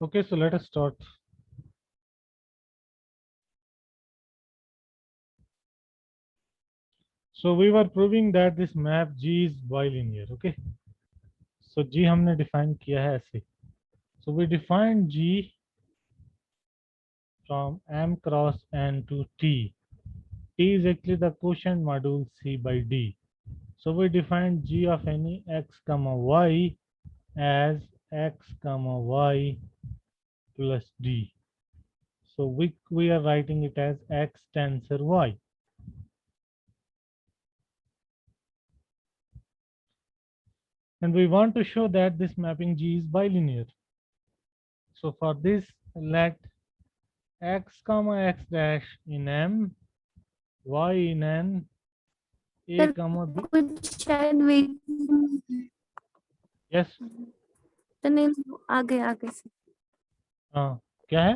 Okay, so let us start. So we were proving that this map G is bilinear. Okay, so G हमने define किया है ऐसे. So we defined G from M cross N to T. T is actually the quotient module C by D. So we defined G of any x comma y as x comma y plus D. So we are writing it as x tensor y. And we want to show that this mapping G is bilinear. So for this, let x comma x dash in M, y in N, A comma B. कुछ शायद Yes. तो नहीं आगे से हाँ क्या है?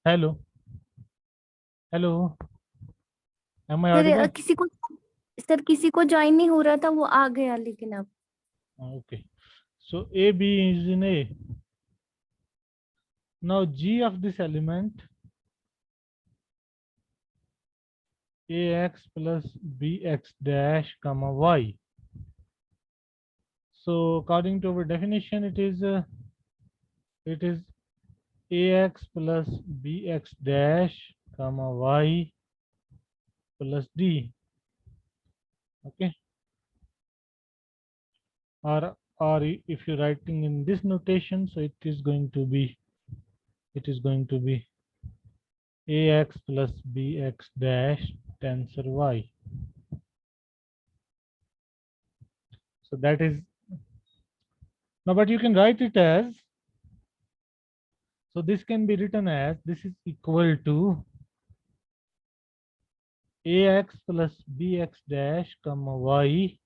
Hello hello, am I audible? किसी को ज्वाइन नहीं हो रहा था, वो आ गया लेकिन अब. Okay, so A B is in A. Now G of this element ax plus bx dash comma y. So according to our definition, it is ax plus bx dash comma y plus d. Okay, or if you're writing in this notation, so it is going to be ax plus bx dash tensor y. So that is now, but you can write it as, so this can be written as, this is equal to ax plus bx dash comma y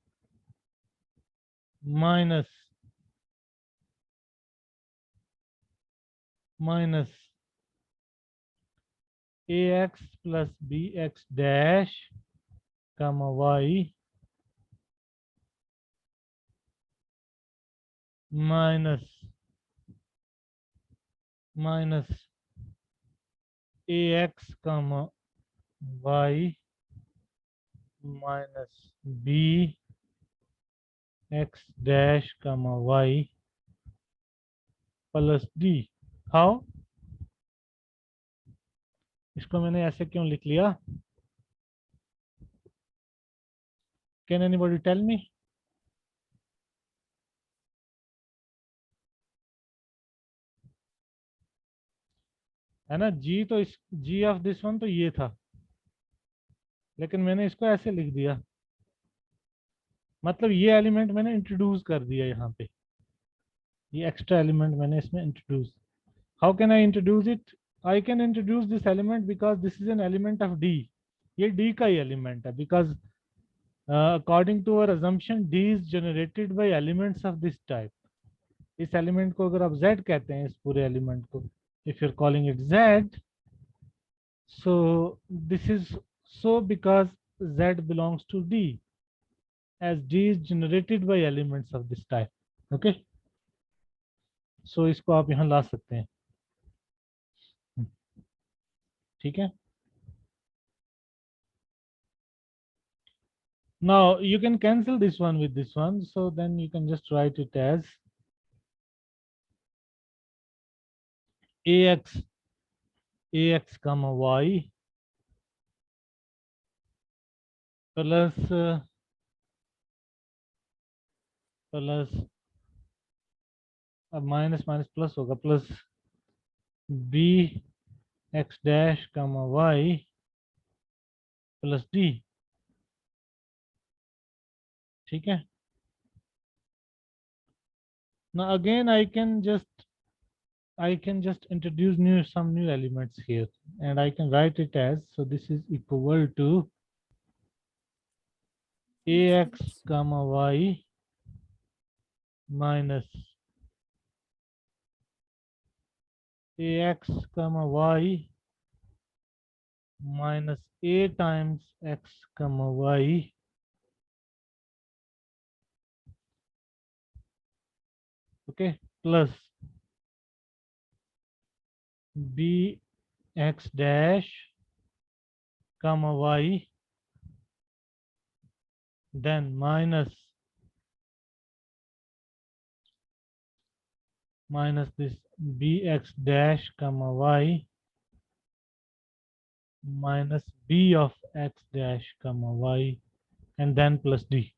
minus ax plus bx dash comma y minus ax comma y minus b x dash comma y plus d. How? इसको मैंने ऐसे क्यों लिख लिया? Can anybody tell me? है ना, जी तो इस जी ऑफ दिस वन तो ये था, लेकिन मैंने इसको ऐसे लिख दिया, मतलब ये एलिमेंट मैंने इंट्रोड्यूस कर दिया यहाँ पे, ये एक्स्ट्रा एलिमेंट मैंने इसमें introduce. How can I introduce it? I can introduce this element because this is an element of D. ये डी का ही एलिमेंट है, because according to our assumption D is generated by elements of this type. इस element को अगर आप z कहते हैं, इस पूरे एलिमेंट को, if you are calling it z, so this is so because z belongs to d, as d is generated by elements of this type. Okay, so इसको आप यहाँ ला सकते हैं. ठीक है. Now you can cancel this one with this one, so then you can just write it as ax comma y plus अब minus minus plus होगा, plus b x dash comma y plus d. ठीक है. Now again I can just I can just introduce some new elements here, and I can write it as, so this is equal to ax comma y minus ax comma y minus a times x comma y okay plus b x dash comma y, then minus this bx dash comma y minus b of x dash comma y, and then plus d.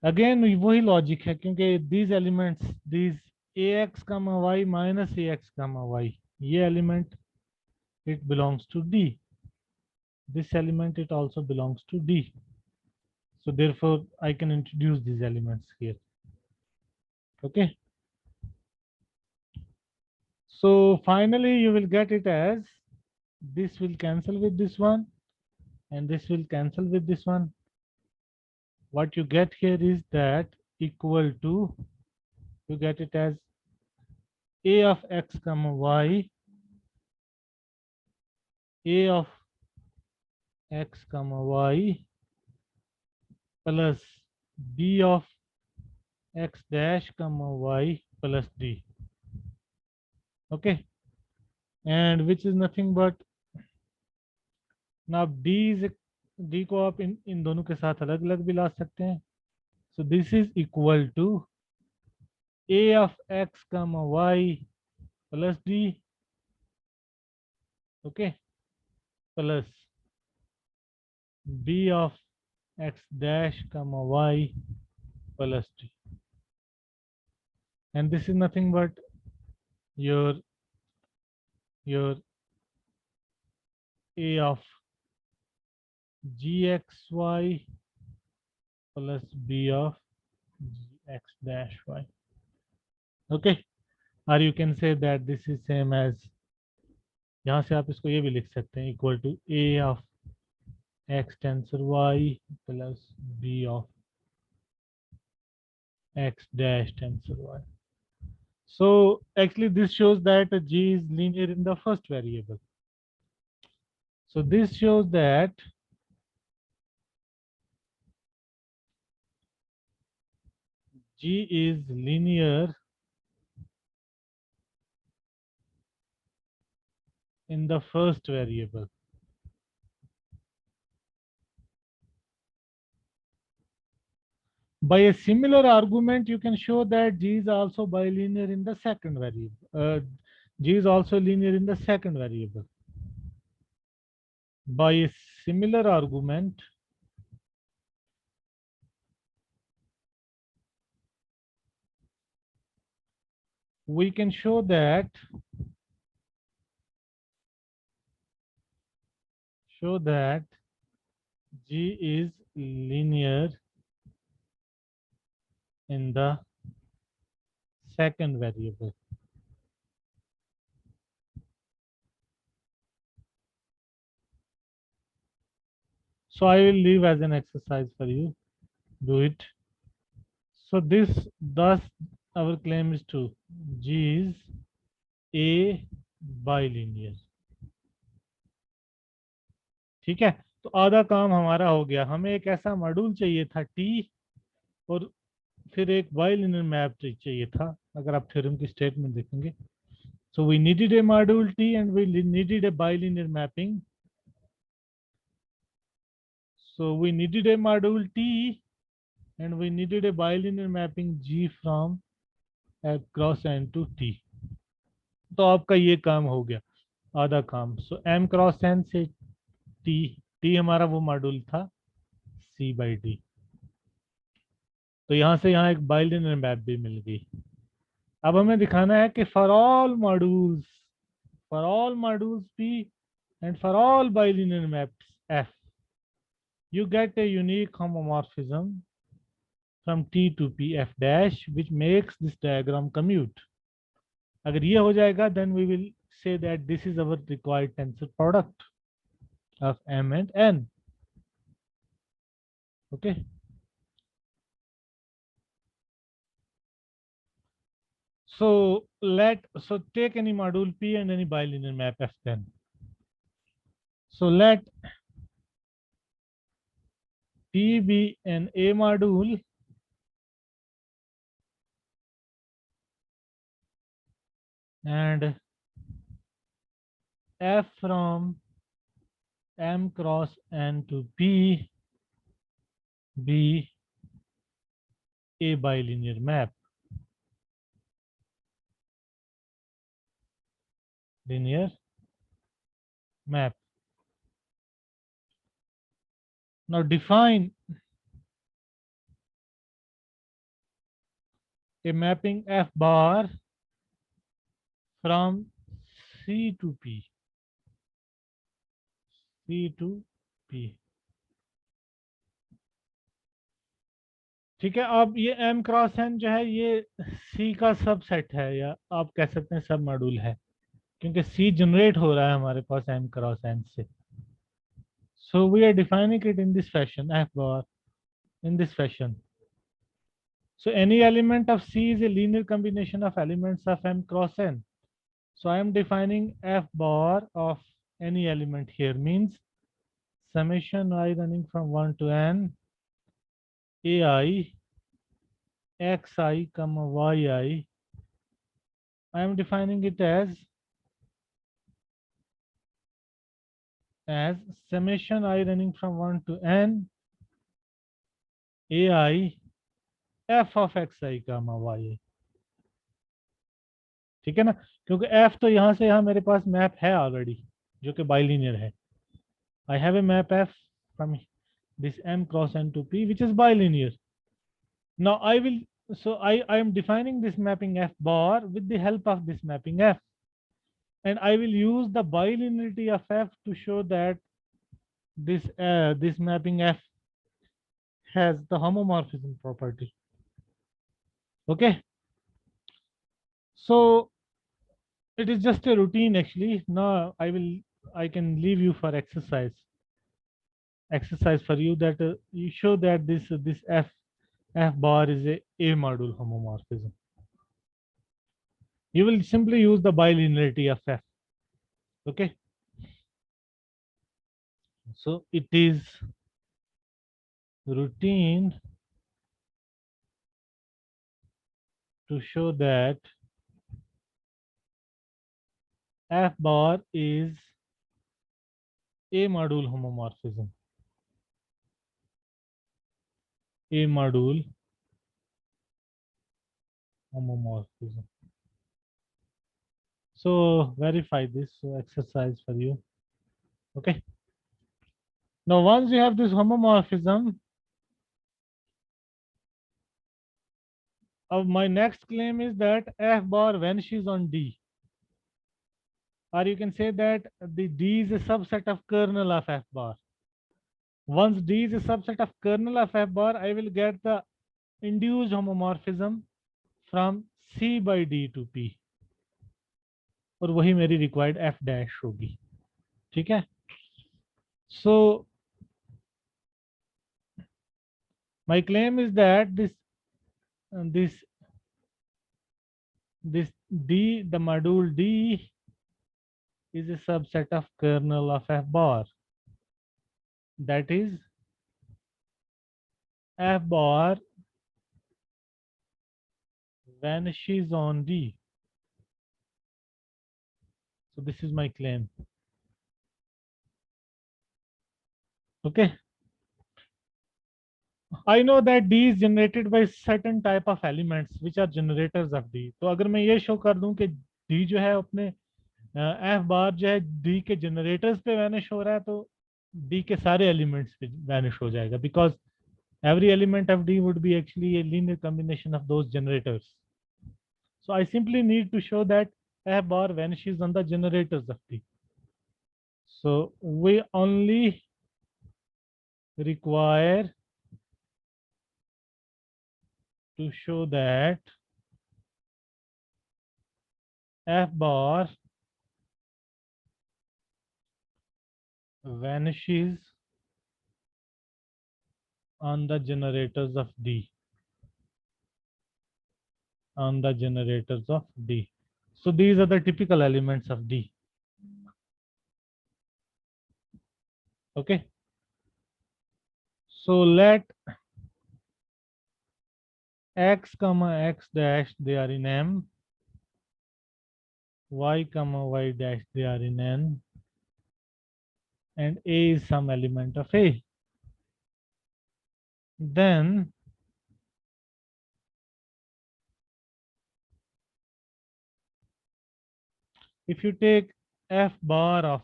Again वही logic है, क्योंकि these elements, these ax comma y minus ax comma y, ये element it belongs to D. This element it also belongs to D. So therefore I can introduce these elements here. Okay. So finally you will get it as, this will cancel with this one and this will cancel with this one. What you get here is that equal to, you get it as a of x comma y, a of x comma y plus b of x dash comma y plus d. Okay, and which is nothing but, now d को आप इन दोनों के साथ अलग अलग भी ला सकते हैं. So this is equal to a of x comma y plus d, okay, plus b of x dash comma y plus d, and this is nothing but your a of gxy plus b of gx dash y. Okay, or you can say that this is same as, यहाँ से आप इसको ये भी लिख सकते हैं, equal to a of x tensor y plus b of x dash tensor y. So actually this shows that g is linear in the first variable. So this shows that g is linear in the first variable. By a similar argument, you can show that g is also bilinear in the second variable. G is also linear in the second variable. By a similar argument, we can show that g is linear in the second variable. So I will leave as an exercise for you. Do it. So thus our claim is true. G is a bilinear. ठीक है, तो आधा काम हमारा हो गया. हमें एक ऐसा मॉड्यूल चाहिए था T, और फिर एक बाइलिनियर मैप चाहिए था. अगर आप थ्योरम की स्टेटमेंट देखेंगे, so we needed a module T and we needed a bilinear mapping. So we needed a module T and we needed a bilinear mapping G from cross N to T. तो आपका ये काम हो गया, आधा काम. So M cross N से T हमारा वो मॉड्यूल था C/D. तो यहाँ से यहाँ एक बाइलिनियर मैप भी मिल गई. अब हमें दिखाना है कि for all modules P and for all bilinear maps F, you get a unique homomorphism from T to P F dash, which makes this diagram commute. अगर ये हो जाएगा then we will say that this is our required tensor product of m and n. Okay. So take any module P and any bilinear map F then. So let P be an A module and F from M cross N to P be a bilinear map. Linear map. Now define a mapping F bar from C to P. C to P. ठीक है, अब ये M cross N जो है ये C का subset है, या आप कह सकते हैं सब मॉड्यूल है, क्योंकि C जनरेट हो रहा है हमारे पास M क्रॉस N से. So we are defining it in this fashion, F bar in this fashion. So any element of C is a linear combination of elements of M cross N. So I am defining F bar of any element here means summation I running from 1 to N AI xi comma yi. I am defining it as summation I running from 1 to N AI f of xi comma yi. ठीक है ना, क्योंकि f तो यहाँ से यहाँ मेरे पास map है ऑलरेडी जो कि बाइलिनियर है. I have a map f from this M cross N to P which is bilinear. Now I am defining this mapping F bar with the help of this mapping F, and I will use the bilinearity of F to show that this mapping F has the homomorphism property. Okay, so it is just a routine actually. Now I can leave you for exercise for you that you show that this F bar is a module homomorphism. You will simply use the bilinearity of F. Okay, so it is routine to show that F bar is a module homomorphism. A module homomorphism. So verify this. So exercise for you. Okay. Now once you have this homomorphism, my next claim is that F bar vanishes on D. Or you can say that the D is a subset of kernel of F bar. Once D is a subset of kernel of F bar, I will get the induced homomorphism from C by D to P. और वही मेरी required F dash होगी. ठीक है? So my claim is that this D, the module D, is a subset of kernel of F bar. That is, F bar vanishes on D. So this is my claim. Okay. I know that D is generated by certain type of elements which are generators of D. तो अगर मैं ये show कर दूं कि D जो है अपने F bar जो है D के generators पे vanish हो रहा है, तो D के सारे elements पे vanish हो जाएगा, because every element of D would be actually a linear combination of those generators. So I simply need to show that F bar vanishes on the generators of D. So we only require to show that f bar vanishes on the generators of D, on the generators of D. So these are the typical elements of D. Okay. So let x comma x dash, they are in M, y comma y dash, they are in N, and A is some element of A. Then if you take f bar of,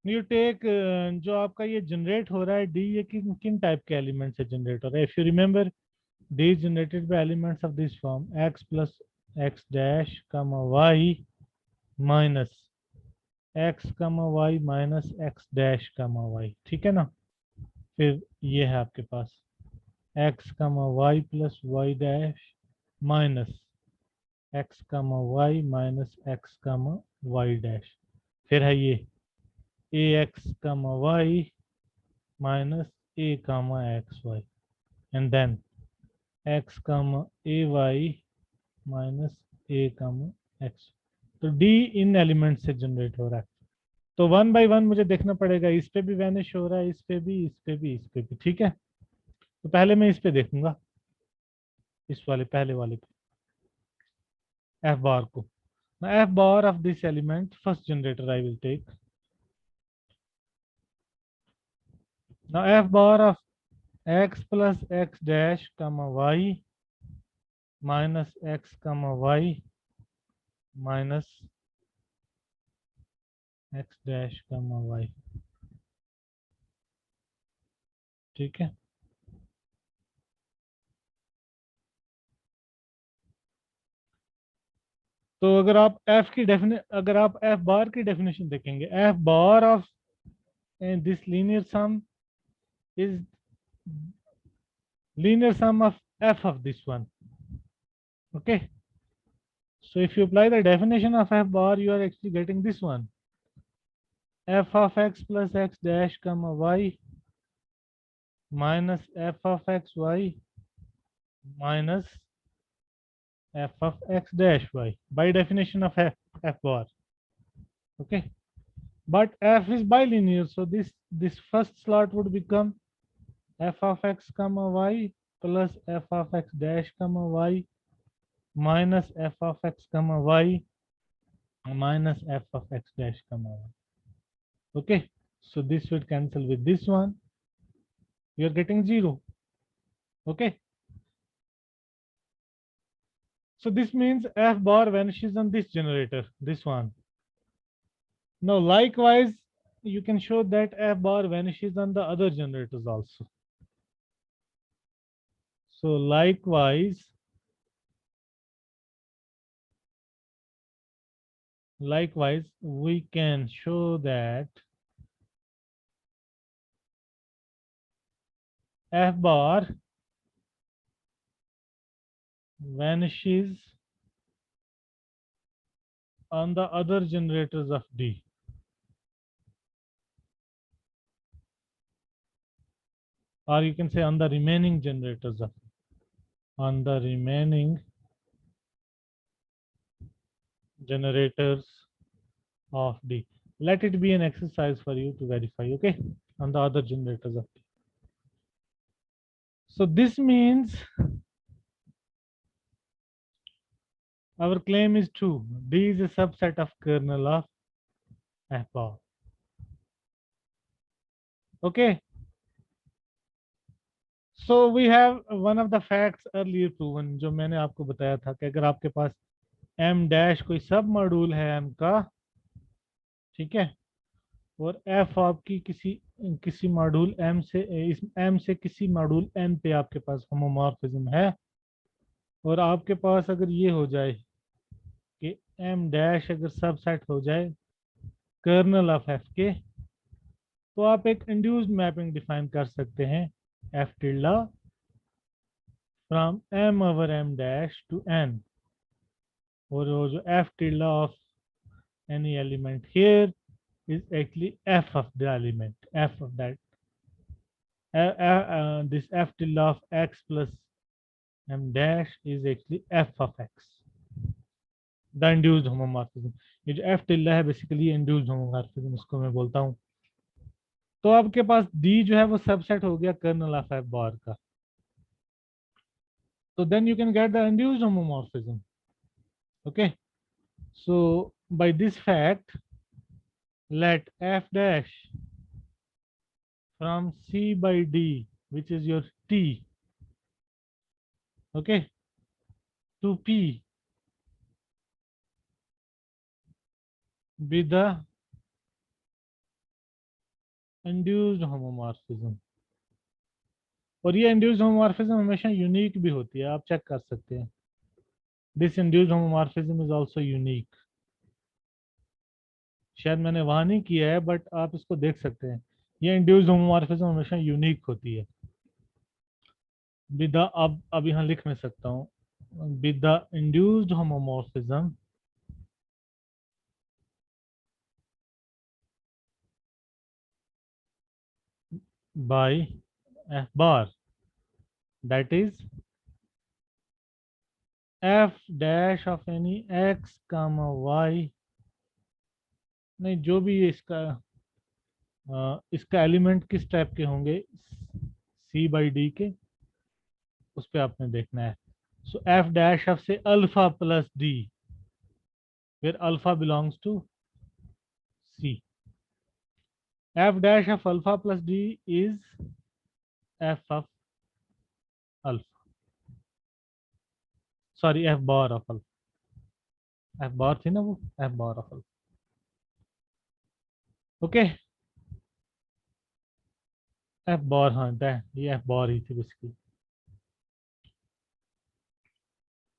you take जो आपका ये generate हो रहा है D, ये किन किन type के एलिमेंट से जनरेट हो रहा है? If you remember, D is generated by elements of this form: x plus x dash comma y minus x comma y minus x dash comma y. ठीक है ना? फिर ये है आपके पास x comma y plus y dash minus x comma y minus x comma y dash. फिर है ये ax comma y minus a comma xy, and then x comma ay minus a comma x. तो d इन element से generate हो रहा है. तो one by one मुझे देखना पड़ेगा, इस पे भी वैनिश हो रहा है, इस पे भी, इस पे भी, इस पे भी. ठीक है, तो पहले मैं इस पे देखूंगा, इस वाले पहले वाले पे, एफ बार को. F bar of this element, first generator I will take. Now F bar of x plus x dash comma y minus x comma y minus x dash comma y. ठीक है, तो अगर आप अगर आप f बार की definition देखेंगे, f bar of this linear sum is linear sum of f of this one. Okay, so if you apply the definition of f bar, you are actually getting this one: f of x plus x dash comma y minus f of x y minus f of x dash y, by definition of f bar. Okay, but f is bilinear, so this first slot would become f of x comma y plus f of x dash comma y minus f of x comma y minus f of x dash comma y. Okay, so this would cancel with this one, you are getting 0. Okay, so this means f bar vanishes on this generator, this one. Now likewise you can show that f bar vanishes on the other generators also. So likewise we can show that f bar vanishes on the other generators of D. Or you can say on the remaining generators of D. On the remaining generators of D. Let it be an exercise for you to verify, okay? On the other generators of D. So this means our claim is true. D is a subset of kernel of f bar. Okay. So we have one of the facts earlier proven, जो मैंने आपको बताया था कि अगर आपके पास m dash कोई सब मॉड्यूल है m का, ठीक है, और f आपकी किसी मॉड्यूल m से, इस m से किसी मॉड्यूल m पे आपके पास होमोमॉर्फिज्म है, और आपके पास अगर ये हो जाए कि m डैश अगर सबसेट हो जाए कर्नल ऑफ f के, तो आप एक इंड्यूस्ड मैपिंग डिफाइन कर सकते हैं f tilde from m over m dash to n. और वो जो f tilde of any element here is actually f of the element, f of that this f tilde of x plus m dash is actually f of x, the induced homomorphism. ये जो f tilde है basically induced homomorphism इसको मैं बोलता हूँ. तो आपके पास d जो है वो सबसेट हो गया कर्नल ऑफ f बार का. So then you can get the induced homomorphism. Okay, so by this fact, let f dash from c by d, which is your t, okay, to p be the induced homomorphism. और ये induced homomorphism हमेशा unique भी होती है, आप check कर सकते हैं. This induced homomorphism is also unique. शायद मैंने वहां नहीं किया है बट आप इसको देख सकते हैं. ये induced homomorphism हमेशा यूनिक होती है. विद अब यहाँ लिख मैं सकता हूँ with the induced homomorphism by f bar, that is f dash of any x comma y, नहीं जो भी ये इसका एलिमेंट किस टाइप के होंगे c by d के, उस पर आपने देखना है. सो f dash of से alpha plus d, where alpha belongs to c. F dash of alpha plus d is f of alpha. Sorry, f bar of alpha. F bar थी ना वो, f bar of alpha. Okay. F bar हाँ ये f bar ही थी basically.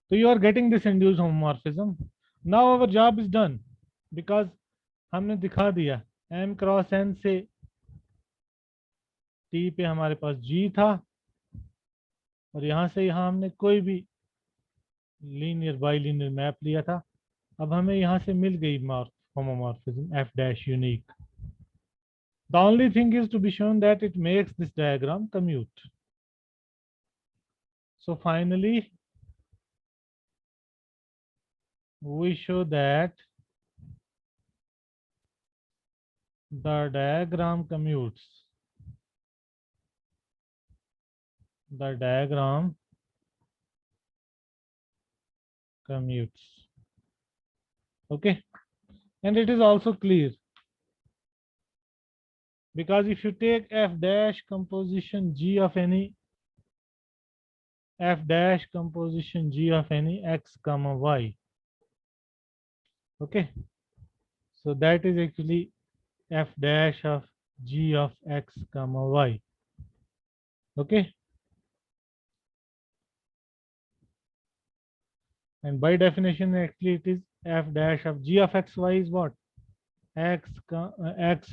So you are getting this induced homomorphism. Now our job is done because हमने दिखा दिया m cross n से t पे हमारे पास g था और यहाँ से यहाँ हमने कोई भी लीनियर बाइलीनियर मैप लिया था. अब हमें यहाँ से मिल गई homomorphism f dash unique. The only thing is to be shown that it makes this diagram commute. So finally we show that the diagram commutes. The diagram commutes. Okay, and it is also clear because if you take f dash composition g of any f dash composition g of any x comma y, okay, so that is actually f dash of g of x comma y. Okay, and by definition actually it is f dash of g of x y is what, x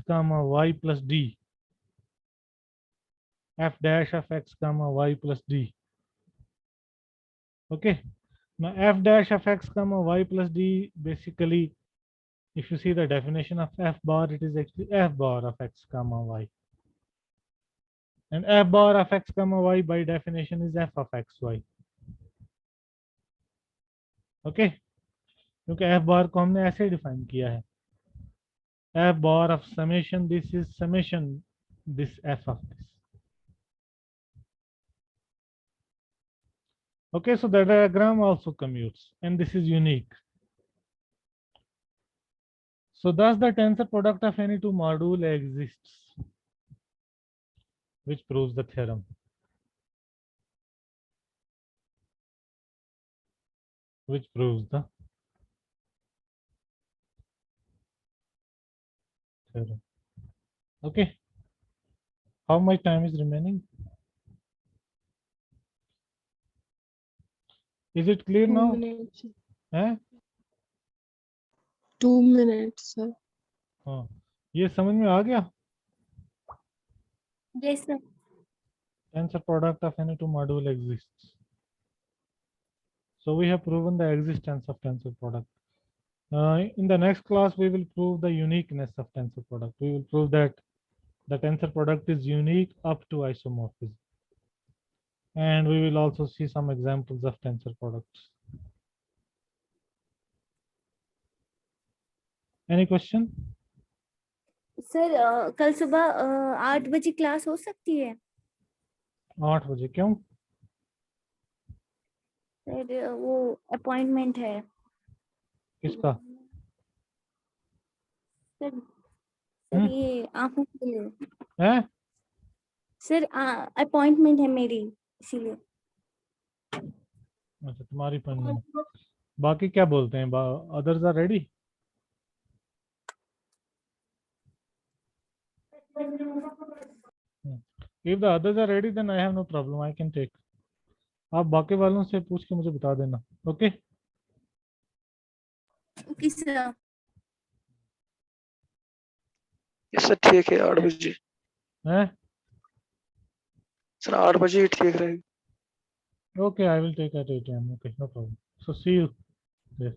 comma y plus d, f dash of x comma y plus d. Okay, now f dash of x comma y plus d, basically if you see the definition of f bar, it is actually f bar of x comma y, and f bar of x comma y by definition is f of x y. Okay, क्योंकि f bar को हमने ऐसे define किया है, f bar of summation this is summation this f of this. Okay, so the diagram also commutes and this is unique. So thus the tensor product of any two module exists, which proves the theorem. Which proves the theorem. Okay, how much time is remaining? Is it clear 2 now? minutes. है? 2 minutes, sir. हाँ, ये समझ में आ गया? Yes, sir. Tensor product of any two module exists. So we have proven the existence of tensor product. In the next class, we will prove the uniqueness of tensor product. We will prove that the tensor product is unique up to isomorphism. And we will also see some examples of tensor products. Any question? Sir कल सुबह 8 बजे class हो सकती है? 8 बजे क्यों? Sir वो appointment है किसका? सर। सर ये आंखों के लिए है? सर, अपॉइंटमेंट है मेरी इसीलिए। अच्छा, तुम्हारी अपॉइंटमेंट। बाकी क्या बोलते हैं? Others are ready? If the others are ready, then I have no problem. I can take. आप बाकी वालों से पूछ के मुझे बता देना. Okay? Okay sir. Yes sir, ठीक है 8 बजे। हैं? सर 8 बजे ही ठीक रहेगा। Okay, I will take at 8 AM. Okay, no problem. So see you there.